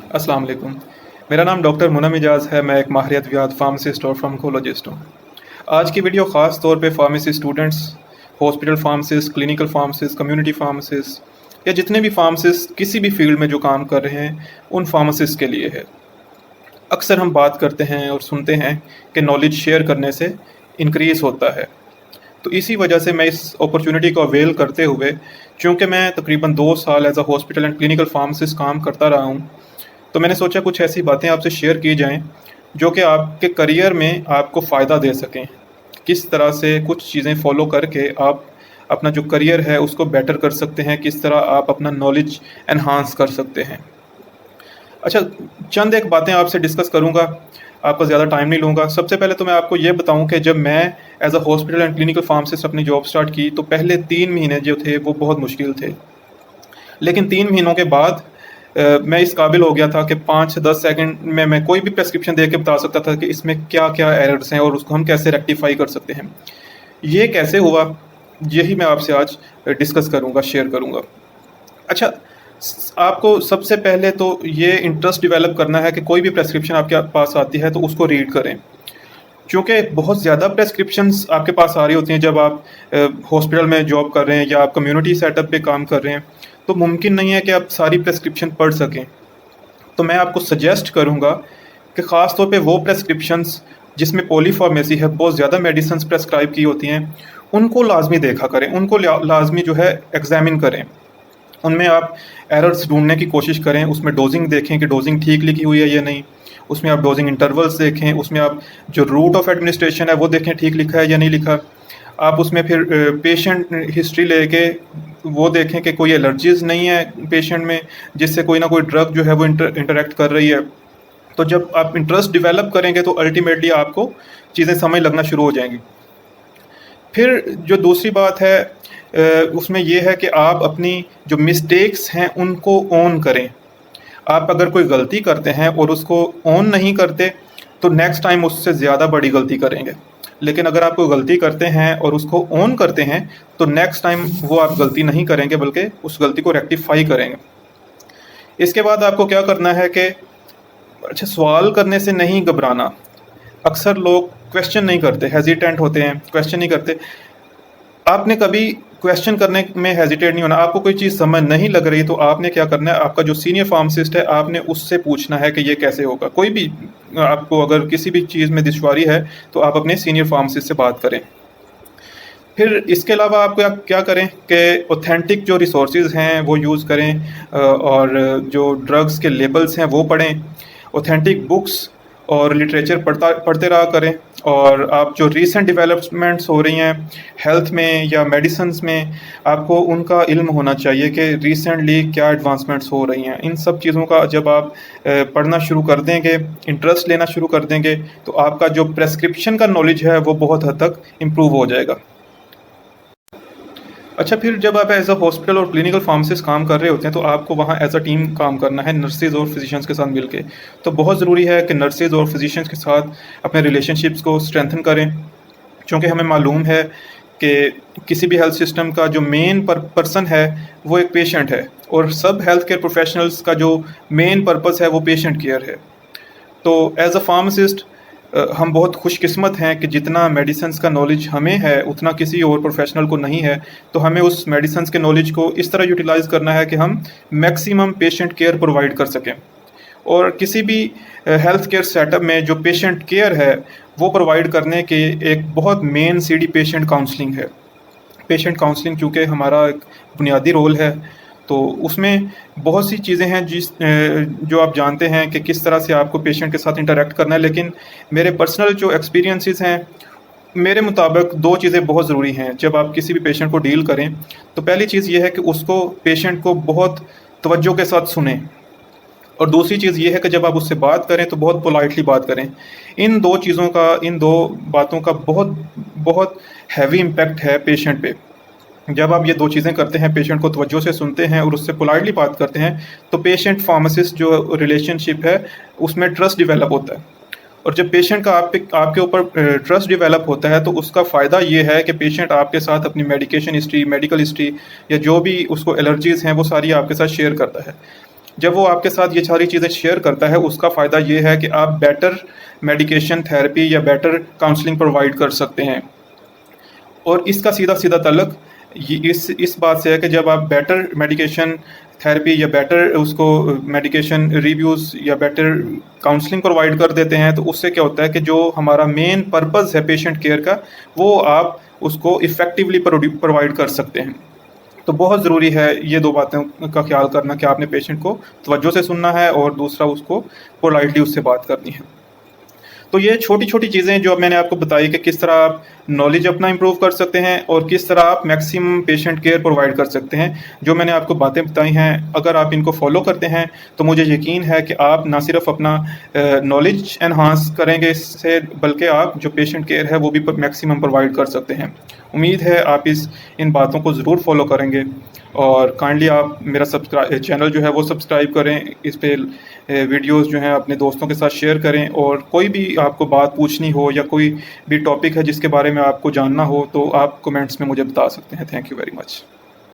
अस्सलाम वालेकुम। मेरा नाम डॉक्टर मुनम इजाज़ है। मैं एक माहिर अद्वियात फार्मासिस्ट और फार्माकोलॉजिस्ट हूँ। आज की वीडियो ख़ास तौर पे pharmacy students, hospital pharmacist, clinical pharmacist, community pharmacist या जितने भी फार्मासिस्ट किसी भी फील्ड में जो काम कर रहे हैं, उन फार्मासिस्ट के लिए है। अक्सर हम बात करते हैं और सुनते हैं कि नॉलेज शेयर करने से इंक्रीज़ होता है। तो इसी वजह से मैं इस अपॉर्चुनिटी को अवेल करते हुए, चूँकि मैं तकरीबन 2 साल as a hospital and clinical pharmacist काम करता रहा हूँ, तो मैंने सोचा कुछ ऐसी बातें आपसे शेयर की जाएँ, जो कि आपके करियर में आपको फ़ायदा दे सकें। किस तरह से कुछ चीज़ें फ़ॉलो करके आप अपना जो करियर है उसको बेटर कर सकते हैं, किस तरह आप अपना नॉलेज एनहांस कर सकते हैं। अच्छा, चंद एक बातें आपसे डिस्कस करूँगा, आपका ज़्यादा टाइम नहीं लूँगा। सबसे पहले तो मैं आपको ये बताऊँ कि जब मैं as a hospital and clinical pharmacist अपनी जॉब स्टार्ट की, तो पहले 3 महीने जो थे वो बहुत मुश्किल थे। लेकिन 3 महीनों के बाद मैं इस काबिल हो गया था कि 5 से 10 सेकंड में मैं कोई भी प्रिस्क्रिप्शन देख के बता सकता था कि इसमें क्या-क्या एरर्स हैं और उसको हम कैसे रेक्टिफ़ाई कर सकते हैं। ये कैसे हुआ, यही मैं आपसे आज डिस्कस करूँगा, शेयर करूँगा। अच्छा, आपको सबसे पहले तो ये इंटरेस्ट डेवलप करना है कि कोई भी प्रिस्क्रिप्शन आपके पास आती है तो उसको रीड करें। क्योंकि बहुत ज़्यादा प्रिस्क्रिप्शंस आपके पास आ रही होती हैं जब आप हॉस्पिटल में जॉब कर रहे हैं या आप कम्युनिटी सेटअप पे काम कर रहे हैं, तो मुमकिन नहीं है कि आप सारी प्रिस्क्रिप्शन पढ़ सकें। तो मैं आपको सजेस्ट करूँगा कि ख़ास तौर पे वो प्रिस्क्रिप्शंस जिसमें पॉलीफार्मेसी है, बहुत ज़्यादा मेडिसिन्स प्रेस्क्राइब की होती हैं, उनको लाज़मी देखा करें, उनको लाज़मी जो है एग्ज़ामिन करें। उनमें आप एरर्स ढूँढने की कोशिश करें, उसमें डोज़िंग देखें कि डोज़िंग ठीक लिखी हुई है या नहीं। उसमें आप डोज़िंग इंटरवल्स देखें, उसमें आप जो रूट ऑफ एडमिनिस्ट्रेशन है वो देखें ठीक लिखा है या नहीं लिखा। आप उसमें फिर पेशेंट हिस्ट्री लेके वो देखें कि कोई एलर्जीज़ नहीं है पेशेंट में, जिससे कोई ना कोई ड्रग जो है वो इंटरैक्ट कर रही है। तो जब आप इंटरेस्ट डेवलप करेंगे तो अल्टीमेटली आपको चीज़ें समझ लगना शुरू हो जाएँगी। फिर जो दूसरी बात है उसमें ये है कि आप अपनी जो मिस्टेक्स हैं उनको ओन करें। आप अगर कोई गलती करते हैं और उसको ओन नहीं करते, तो नेक्स्ट टाइम उससे ज़्यादा बड़ी गलती करेंगे। लेकिन अगर आप कोई गलती करते हैं और उसको ओन करते हैं, तो नेक्स्ट टाइम वो आप गलती नहीं करेंगे बल्कि उस गलती को रेक्टिफ़ाई करेंगे। इसके बाद आपको क्या करना है कि अच्छा, सवाल करने से नहीं घबराना। अक्सर लोग क्वेश्चन नहीं करते, हेज़िटेंट होते हैं, क्वेश्चन नहीं करते। आपने कभी क्वेश्चन करने में हेजिटेट नहीं होना। आपको कोई चीज़ समझ नहीं लग रही तो आपने क्या करना है, आपका जो सीनियर फार्मासिस्ट है आपने उससे पूछना है कि ये कैसे होगा। कोई भी आपको अगर किसी भी चीज़ में दुश्वारी है तो आप अपने सीनियर फार्मासिस्ट से बात करें। फिर इसके अलावा आप क्या करें कि ऑथेंटिक जो रिसोर्सेज हैं वो यूज़ करें, और जो ड्रग्स के लेबल्स हैं वो पढ़ें। ऑथेंटिक बुक्स और लिटरेचर पढ़ते रहा करें। और आप जो रीसेंट डेवलपमेंट्स हो रही हैं हेल्थ में या मेडिसिन्स में, आपको उनका इल्म होना चाहिए कि रिसेंटली क्या एडवांसमेंट्स हो रही हैं। इन सब चीज़ों का जब आप पढ़ना शुरू कर देंगे, इंटरेस्ट लेना शुरू कर देंगे, तो आपका जो प्रेस्क्रिप्शन का नॉलेज है वो बहुत हद तक इम्प्रूव हो जाएगा। अच्छा, फिर जब आप एज़ अ हॉस्पिटल और क्लिनिकल फार्मासिस्ट काम कर रहे होते हैं तो आपको वहाँ एज़ अ टीम काम करना है, नर्सेज़ और फिजिशियंस के साथ मिलके। तो बहुत ज़रूरी है कि नर्सेज़ और फिजिशियंस के साथ अपने रिलेशनशिप्स को स्ट्रेंथन करें, क्योंकि हमें मालूम है कि किसी भी हेल्थ सिस्टम का जो मेन पर्सन है वो एक पेशेंट है, और सब हेल्थ केयर प्रोफेशनल्स का जो मेन पर्पस है वो पेशेंट केयर है। तो एज़ अ फार्मासिस्ट हम बहुत खुशकिस्मत हैं कि जितना मेडिसिन्स का नॉलेज हमें है उतना किसी और प्रोफेशनल को नहीं है। तो हमें उस मेडिसिन्स के नॉलेज को इस तरह यूटिलाइज़ करना है कि हम मैक्सिमम पेशेंट केयर प्रोवाइड कर सकें। और किसी भी हेल्थ केयर सेटअप में जो पेशेंट केयर है वो प्रोवाइड करने के एक बहुत मेन सीढ़ी पेशेंट काउंसलिंग है। पेशेंट काउंसलिंग चूँकि हमारा एक बुनियादी रोल है, तो उसमें बहुत सी चीज़ें हैं जो आप जानते हैं कि किस तरह से आपको पेशेंट के साथ इंटरैक्ट करना है। लेकिन मेरे पर्सनल जो एक्सपीरियंसेस हैं, मेरे मुताबिक 2 चीज़ें बहुत ज़रूरी हैं जब आप किसी भी पेशेंट को डील करें। तो पहली चीज़ ये है कि उसको पेशेंट को बहुत तवज्जो के साथ सुनें, और दूसरी चीज़ ये है कि जब आप उससे बात करें तो बहुत पोलाइटली बात करें। इन 2 बातों का बहुत बहुत हैवी इम्पैक्ट है पेशेंट पे। जब आप ये 2 चीज़ें करते हैं, पेशेंट को तवज्जो से सुनते हैं और उससे पोलाइटली बात करते हैं, तो पेशेंट फार्मासिस्ट जो रिलेशनशिप है उसमें ट्रस्ट डेवलप होता है। और जब पेशेंट का आपके ऊपर ट्रस्ट डेवलप होता है तो उसका फ़ायदा ये है कि पेशेंट आपके साथ अपनी मेडिकेशन हिस्ट्री, मेडिकल हिस्ट्री या जो भी उसको एलर्जीज़ हैं वो सारी आपके साथ शेयर करता है। जब वो आपके साथ ये सारी चीज़ें शेयर करता है, उसका फ़ायदा ये है कि आप बेटर मेडिकेशन थेरेपी या बेटर काउंसलिंग प्रोवाइड कर सकते हैं। और इसका सीधा-सीधा ताल्लुक ये इस बात से है कि जब आप बेटर मेडिकेशन थेरेपी या बेटर उसको मेडिकेशन रिव्यूज़ या बेटर काउंसलिंग प्रोवाइड कर देते हैं, तो उससे क्या होता है कि जो हमारा मेन पर्पज़ है पेशेंट केयर का, वो आप उसको इफ़ेक्टिवली प्रोवाइड कर सकते हैं। तो बहुत ज़रूरी है ये 2 बातों का ख़्याल करना कि आपने पेशेंट को तवज्जो से सुनना है और दूसरा उसको पोलाइटली उससे बात करनी है। तो ये छोटी-छोटी चीज़ें जो मैंने आपको बताई कि किस तरह आप नॉलेज अपना इम्प्रूव कर सकते हैं और किस तरह आप मैक्सिमम पेशेंट केयर प्रोवाइड कर सकते हैं। जो मैंने आपको बातें बताई हैं, अगर आप इनको फ़ॉलो करते हैं, तो मुझे यकीन है कि आप ना सिर्फ़ अपना नॉलेज एनहांस करेंगे इससे, बल्कि आप जो पेशेंट केयर है, वो भी मैक्सिमम प्रोवाइड कर सकते हैं। उम्मीद है आप इन बातों को ज़रूर फ़ॉलो करेंगे और काइंडली आप मेरा चैनल जो है वो सब्सक्राइब करें। इस पे वीडियोज़ जो हैं अपने दोस्तों के साथ शेयर करें और कोई भी आपको बात पूछनी हो या कोई भी टॉपिक है जिसके बारे में आपको जानना हो, तो आप कमेंट्स में मुझे बता सकते हैं। Thank you very much.